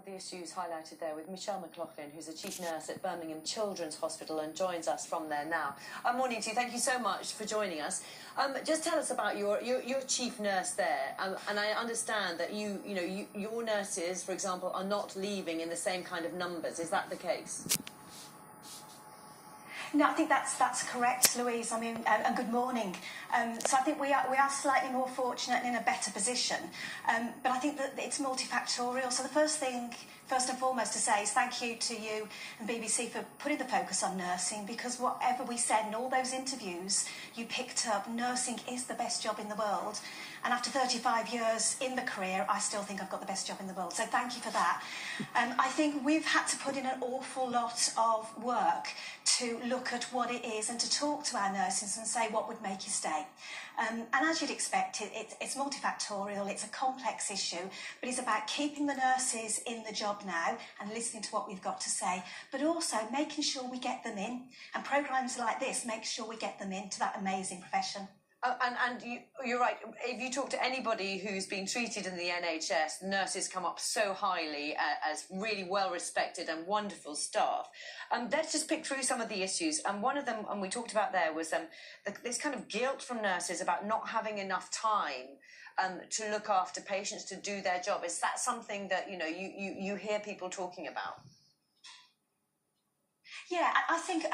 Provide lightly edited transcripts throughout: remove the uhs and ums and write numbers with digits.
the issues highlighted there with Michelle McLaughlin, who's a chief nurse at Birmingham Children's Hospital and joins us from there now. Morning to you. Thank you so much for joining us. Just tell us about your chief nurse there. And I understand that your nurses, for example, are not leaving in the same kind of numbers. Is that the case? No, I think that's correct, Louise. I mean, and good morning. So I think we are slightly more fortunate and in a better position, but I think that it's multifactorial. So the first and foremost to say is thank you to you and BBC for putting the focus on nursing, because whatever we said in all those interviews, you picked up nursing is the best job in the world. And after 35 years in the career, I still think I've got the best job in the world. So thank you for that. I think we've had to put in an awful lot of work to look at what it is and to talk to our nurses and say what would make you stay. And as you'd expect, it's multifactorial, it's a complex issue, but it's about keeping the nurses in the job now and listening to what we've got to say, but also making sure we get them in. And programmes like this make sure we get them into that amazing profession. You're right. If you talk to anybody who's been treated in the NHS, nurses come up so highly as really well-respected and wonderful staff. Let's just pick through some of the issues. One of them, and we talked about there, was this kind of guilt from nurses about not having enough time to look after patients, to do their job. Is that something that you hear people talking about? Yeah, I think,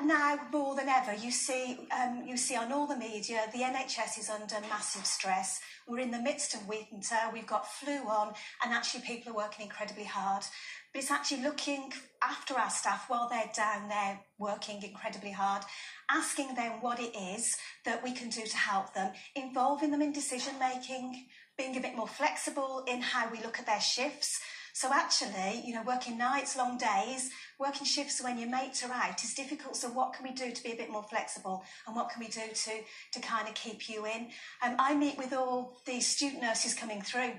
now more than ever, you see on all the media, the NHS is under massive stress. We're in the midst of winter, we've got flu on, and actually people are working incredibly hard. But it's actually looking after our staff while they're down there working incredibly hard, asking them what it is that we can do to help them, involving them in decision-making, being a bit more flexible in how we look at their shifts. So actually, working nights, long days, working shifts when your mates are out is difficult. So what can we do to be a bit more flexible, and what can we do to kind of keep you in? I meet with all the student nurses coming through.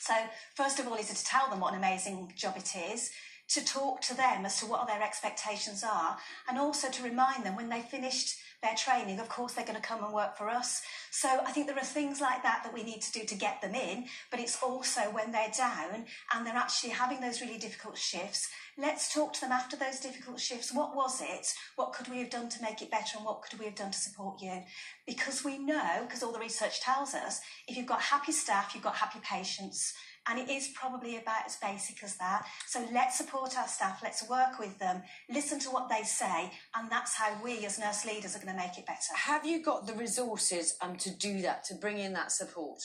So first of all is to tell them what an amazing job it is, to talk to them as to what their expectations are, and also to remind them when they've finished their training, of course, they're going to come and work for us. So I think there are things like that we need to do to get them in, but it's also when they're down and they're actually having those really difficult shifts, let's talk to them after those difficult shifts. What was it? What could we have done to make it better, and what could we have done to support you? Because we know, because all the research tells us, if you've got happy staff, you've got happy patients. And it is probably about as basic as that. So let's support our staff, let's work with them, listen to what they say, and that's how we as nurse leaders are going to make it better. Have you got the resources to do that, to bring in that support?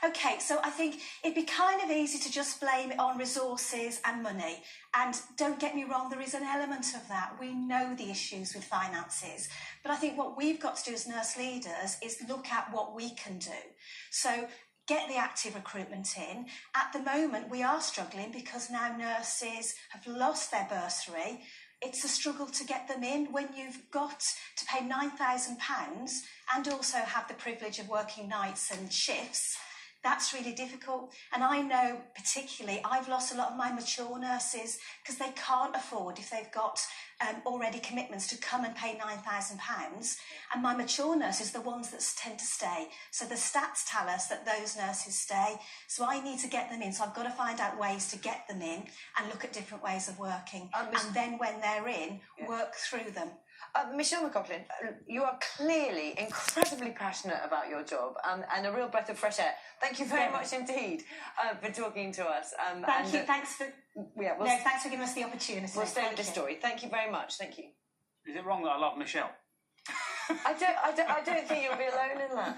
Okay, so I think it'd be kind of easy to just blame it on resources and money. And don't get me wrong, there is an element of that. We know the issues with finances. But I think what we've got to do as nurse leaders is look at what we can do. So get the active recruitment in. At the moment, we are struggling because now nurses have lost their bursary. It's a struggle to get them in when you've got to pay £9,000 and also have the privilege of working nights and shifts. That's really difficult. And I know particularly I've lost a lot of my mature nurses because they can't afford, if they've got already commitments, to come and pay £9,000. And my mature nurses are the ones that tend to stay. So the stats tell us that those nurses stay. So I need to get them in. So I've got to find out ways to get them in and look at different ways of working. And then when they're in, work through them. Michelle McLaughlin, you are clearly incredibly passionate about your job and a real breath of fresh air. Thank you very much indeed for talking to us. Thank you. Thanks for giving us the opportunity. We'll stay with the story. Thank you very much. Thank you. Is it wrong that I love Michelle? I don't think you'll be alone in that.